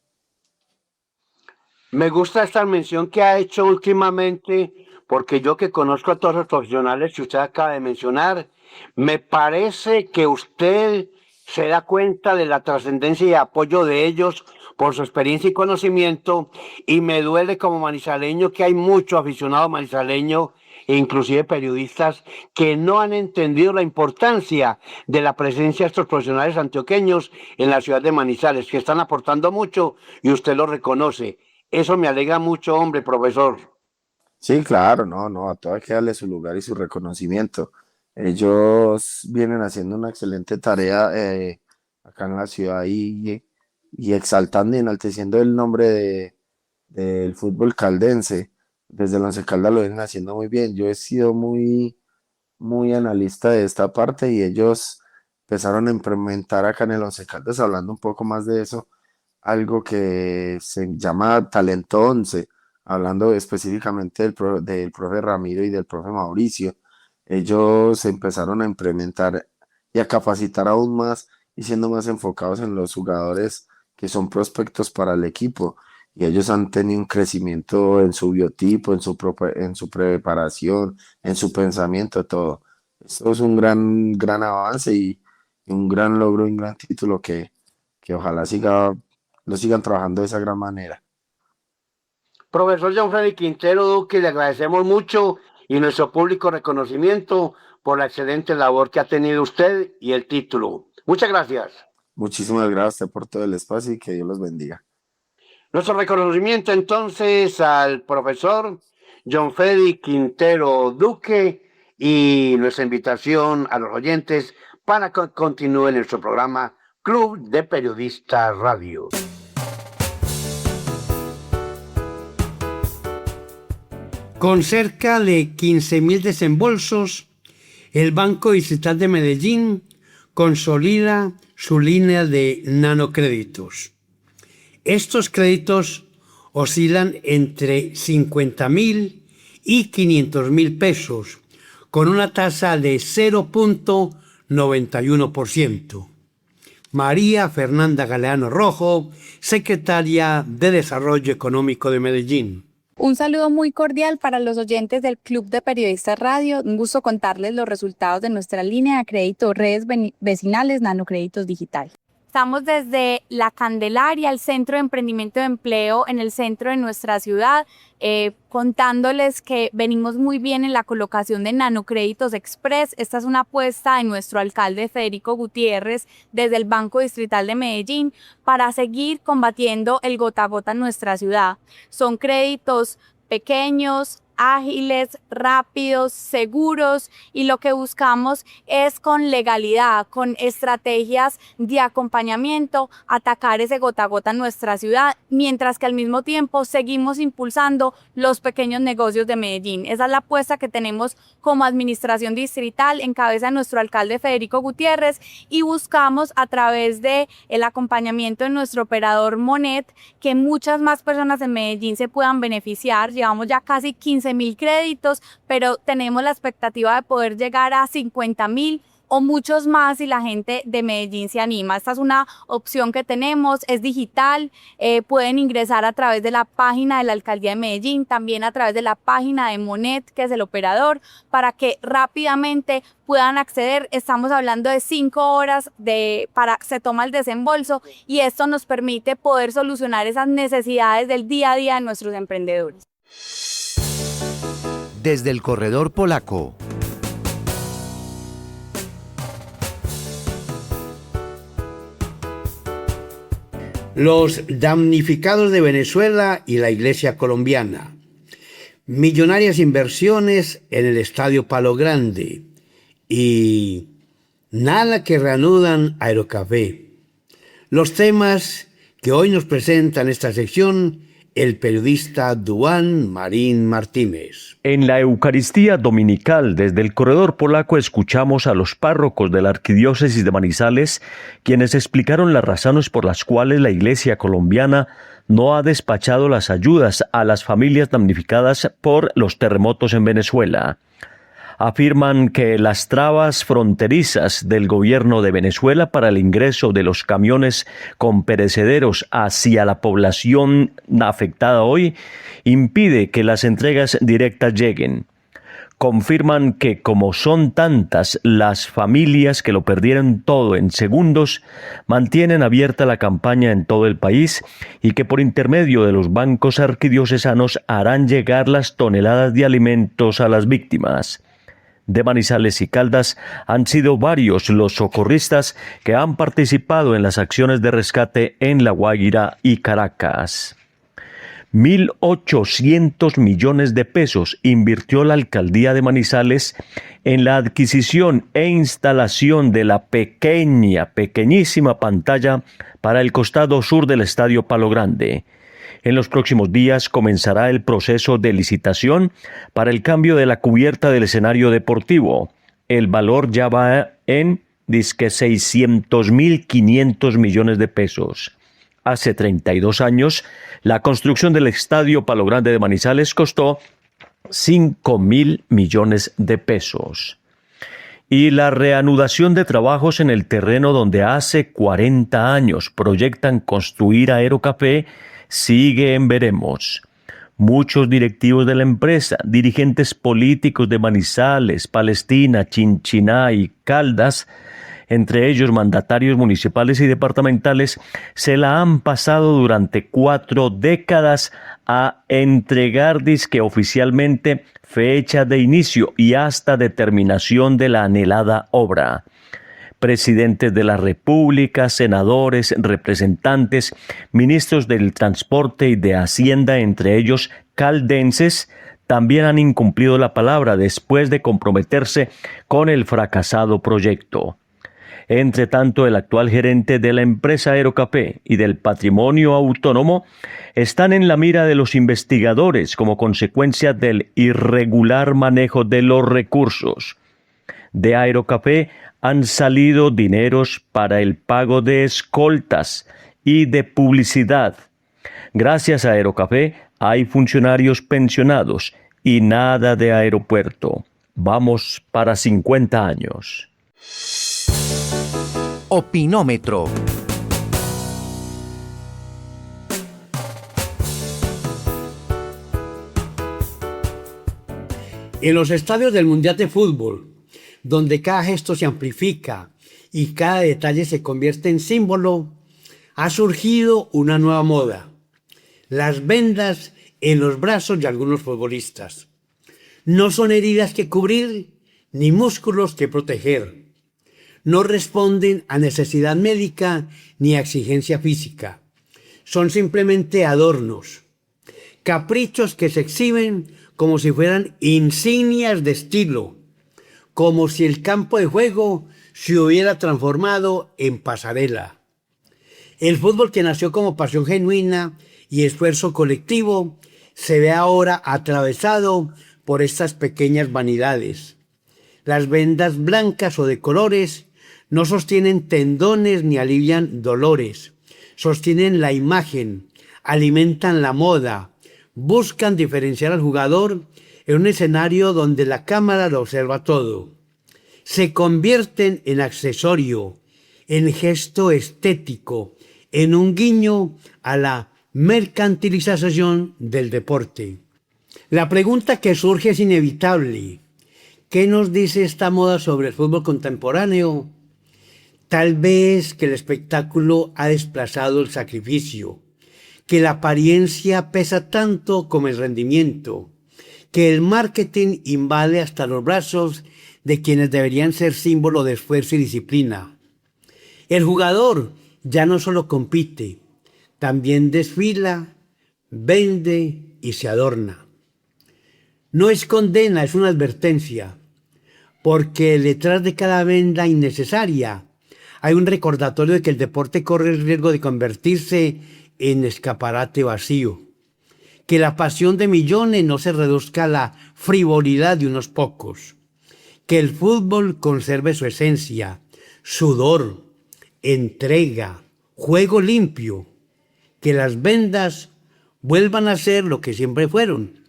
Me gusta esta mención que ha hecho últimamente, porque yo que conozco a todos los profesionales que usted acaba de mencionar, me parece que usted se da cuenta de la trascendencia y apoyo de ellos por su experiencia y conocimiento, y me duele como manizaleño que hay mucho aficionado manizaleño e inclusive periodistas que no han entendido la importancia de la presencia de estos profesionales antioqueños en la ciudad de Manizales, que están aportando mucho y usted lo reconoce. Eso me alegra mucho, hombre, profesor. Sí, claro, no, a todo hay que darle su lugar y su reconocimiento. Ellos vienen haciendo una excelente tarea acá en la ciudad y exaltando y enalteciendo el nombre del fútbol caldense. Desde el Once Caldas lo vienen haciendo muy bien. Yo he sido muy analista de esta parte y ellos empezaron a implementar acá en el Once Caldas, hablando un poco más de eso, algo que se llama Talento 11, hablando específicamente del profe Ramiro y del profe Mauricio. Ellos empezaron a implementar y a capacitar aún más y siendo más enfocados en los jugadores que son prospectos para el equipo. Y ellos han tenido un crecimiento en su biotipo, en su preparación, en su pensamiento, todo. Esto es un gran avance y un gran logro, un gran título que ojalá lo sigan trabajando de esa gran manera. Profesor John Freddy Quintero Duque, le agradecemos mucho y nuestro público reconocimiento por la excelente labor que ha tenido usted y el título. Muchas gracias. Muchísimas gracias a usted por todo el espacio y que Dios los bendiga. Nuestro reconocimiento entonces al profesor John Freddy Quintero Duque y nuestra invitación a los oyentes para que continúe nuestro programa Club de Periodistas Radio. Con cerca de 15.000 desembolsos, el Banco Distrital de Medellín consolida su línea de nanocréditos. Estos créditos oscilan entre 50.000 y 500.000 pesos, con una tasa de 0.91%. María Fernanda Galeano Rojo, secretaria de Desarrollo Económico de Medellín. Un saludo muy cordial para los oyentes del Club de Periodistas Radio. Un gusto contarles los resultados de nuestra línea de crédito Redes Vecinales Nanocréditos Digital. Estamos desde La Candelaria, el Centro de Emprendimiento de Empleo en el centro de nuestra ciudad, contándoles que venimos muy bien en la colocación de Nanocréditos Express. Esta es una apuesta de nuestro alcalde Federico Gutiérrez desde el Banco Distrital de Medellín para seguir combatiendo el gota a gota en nuestra ciudad. Son créditos pequeños, ágiles, rápidos, seguros, y lo que buscamos es con legalidad, con estrategias de acompañamiento, atacar ese gota a gota en nuestra ciudad, mientras que al mismo tiempo seguimos impulsando los pequeños negocios de Medellín. Esa es la apuesta que tenemos como administración distrital en cabeza de nuestro alcalde Federico Gutiérrez, y buscamos a través de el acompañamiento de nuestro operador Monet que muchas más personas en Medellín se puedan beneficiar. Llevamos ya casi 15.000 créditos, pero tenemos la expectativa de poder llegar a 50.000 o muchos más si la gente de Medellín se anima. Esta es una opción que tenemos, es digital, pueden ingresar a través de la página de la Alcaldía de Medellín, también a través de la página de Monet, que es el operador, para que rápidamente puedan acceder. Estamos hablando de 5 horas para se toma el desembolso, y esto nos permite poder solucionar esas necesidades del día a día de nuestros emprendedores. Desde el corredor polaco. Los damnificados de Venezuela y la Iglesia colombiana. Millonarias inversiones en el Estadio Palo Grande. Y nada que reanudan Aerocafé. Los temas que hoy nos presenta en esta sección el periodista Duan Marín Martínez. En la Eucaristía Dominical desde el corredor polaco escuchamos a los párrocos de la Arquidiócesis de Manizales, quienes explicaron las razones por las cuales la Iglesia colombiana no ha despachado las ayudas a las familias damnificadas por los terremotos en Venezuela. Afirman que las trabas fronterizas del gobierno de Venezuela para el ingreso de los camiones con perecederos hacia la población afectada hoy impide que las entregas directas lleguen. Confirman que como son tantas las familias que lo perdieron todo en segundos, mantienen abierta la campaña en todo el país y que por intermedio de los bancos arquidiocesanos harán llegar las toneladas de alimentos a las víctimas. De Manizales y Caldas han sido varios los socorristas que han participado en las acciones de rescate en La Guaira y Caracas. 1.800 millones de pesos invirtió la alcaldía de Manizales en la adquisición e instalación de la pequeñísima pantalla para el costado sur del Estadio Palo Grande. En los próximos días comenzará el proceso de licitación para el cambio de la cubierta del escenario deportivo. El valor ya va en 600.500 millones de pesos. Hace 32 años, la construcción del Estadio Palo Grande de Manizales costó 5.000 millones de pesos. Y la reanudación de trabajos en el terreno donde hace 40 años proyectan construir Aerocafé sigue en veremos. Muchos directivos de la empresa, dirigentes políticos de Manizales, Palestina, Chinchiná y Caldas, entre ellos mandatarios municipales y departamentales, se la han pasado durante 4 décadas a entregar disque oficialmente fecha de inicio y hasta determinación de la anhelada obra. Presidentes de la República, senadores, representantes, ministros del Transporte y de Hacienda, entre ellos caldenses, también han incumplido la palabra después de comprometerse con el fracasado proyecto. Entre tanto, el actual gerente de la empresa Aerocafé y del patrimonio autónomo están en la mira de los investigadores como consecuencia del irregular manejo de los recursos. de Aerocafé han salido dineros para el pago de escoltas y de publicidad. Gracias a Aerocafé hay funcionarios pensionados y nada de aeropuerto. Vamos para 50 años. Opinómetro. En los estadios del Mundial de Fútbol, donde cada gesto se amplifica y cada detalle se convierte en símbolo, ha surgido una nueva moda: las vendas en los brazos de algunos futbolistas. No son heridas que cubrir, ni músculos que proteger. No responden a necesidad médica ni a exigencia física. Son simplemente adornos, caprichos que se exhiben como si fueran insignias de estilo, como si el campo de juego se hubiera transformado en pasarela. El fútbol, que nació como pasión genuina y esfuerzo colectivo, se ve ahora atravesado por estas pequeñas vanidades. Las vendas blancas o de colores no sostienen tendones ni alivian dolores, sostienen la imagen, alimentan la moda, buscan diferenciar al jugador en un escenario donde la cámara lo observa todo. Se convierten en accesorio, en gesto estético, en un guiño a la mercantilización del deporte. La pregunta que surge es inevitable. ¿Qué nos dice esta moda sobre el fútbol contemporáneo? Tal vez que el espectáculo ha desplazado el sacrificio, que la apariencia pesa tanto como el rendimiento, que el marketing invade hasta los brazos de quienes deberían ser símbolo de esfuerzo y disciplina. El jugador ya no solo compite, también desfila, vende y se adorna. No es condena, es una advertencia, porque detrás de cada venda innecesaria hay un recordatorio de que el deporte corre el riesgo de convertirse en escaparate vacío, que la pasión de millones no se reduzca a la frivolidad de unos pocos, que el fútbol conserve su esencia, sudor, entrega, juego limpio, que las vendas vuelvan a ser lo que siempre fueron,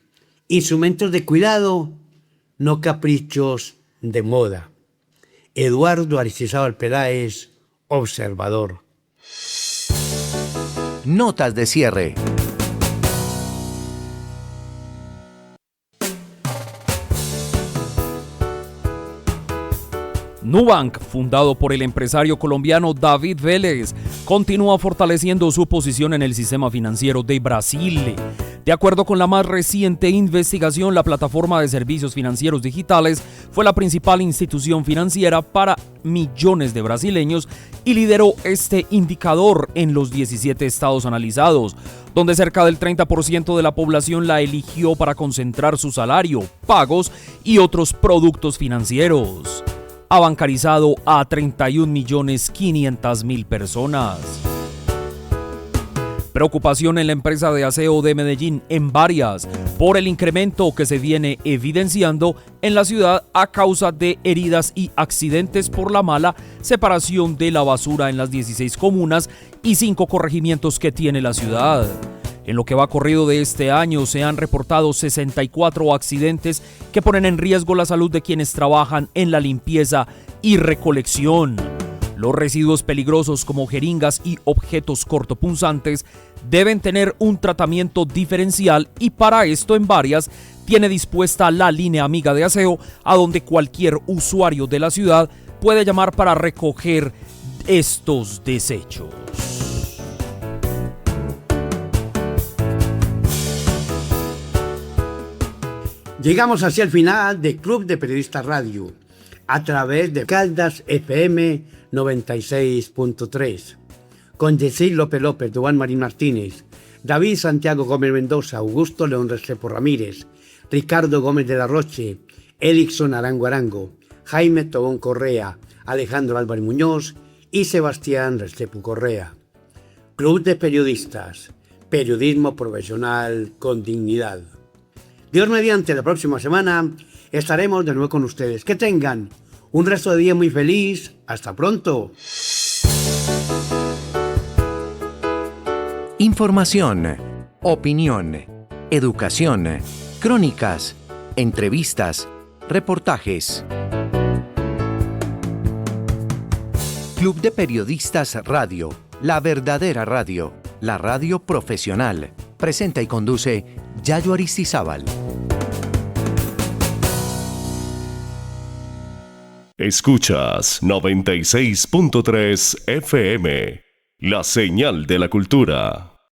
instrumentos de cuidado, no caprichos de moda. Eduardo Aristizábal Peláez, Observador. Notas de cierre. Nubank, fundado por el empresario colombiano David Vélez, continúa fortaleciendo su posición en el sistema financiero de Brasil. De acuerdo con la más reciente investigación, la plataforma de servicios financieros digitales fue la principal institución financiera para millones de brasileños y lideró este indicador en los 17 estados analizados, donde cerca del 30% de la población la eligió para concentrar su salario, pagos y otros productos financieros. Ha bancarizado a 31.500.000 personas. Preocupación en la empresa de aseo de Medellín en Varias por el incremento que se viene evidenciando en la ciudad a causa de heridas y accidentes por la mala separación de la basura en las 16 comunas y 5 corregimientos que tiene la ciudad. En lo que va corrido de este año se han reportado 64 accidentes que ponen en riesgo la salud de quienes trabajan en la limpieza y recolección. Los residuos peligrosos como jeringas y objetos cortopunzantes deben tener un tratamiento diferencial y para esto en Varias tiene dispuesta la línea amiga de aseo a donde cualquier usuario de la ciudad puede llamar para recoger estos desechos. Llegamos hacia el final de Club de Periodistas Radio, a través de Caldas FM 96.3, con Yesid López, Duván Marín Martínez, David Santiago Gómez Mendoza, Augusto León Restrepo Ramírez, Ricardo Gómez de la Roche, Erickson Arango Arango, Jaime Tobón Correa, Alejandro Álvarez Muñoz y Sebastián Restrepo Correa. Club de Periodistas, periodismo profesional con dignidad. Dios mediante, la próxima semana estaremos de nuevo con ustedes. Que tengan Un resto de día muy feliz. Hasta pronto. Información, opinión, educación, crónicas, entrevistas, reportajes. Club de Periodistas Radio, la verdadera radio, la radio profesional. Presenta y conduce Yayo Aristizábal. Escuchas 96.3 FM, la señal de la cultura.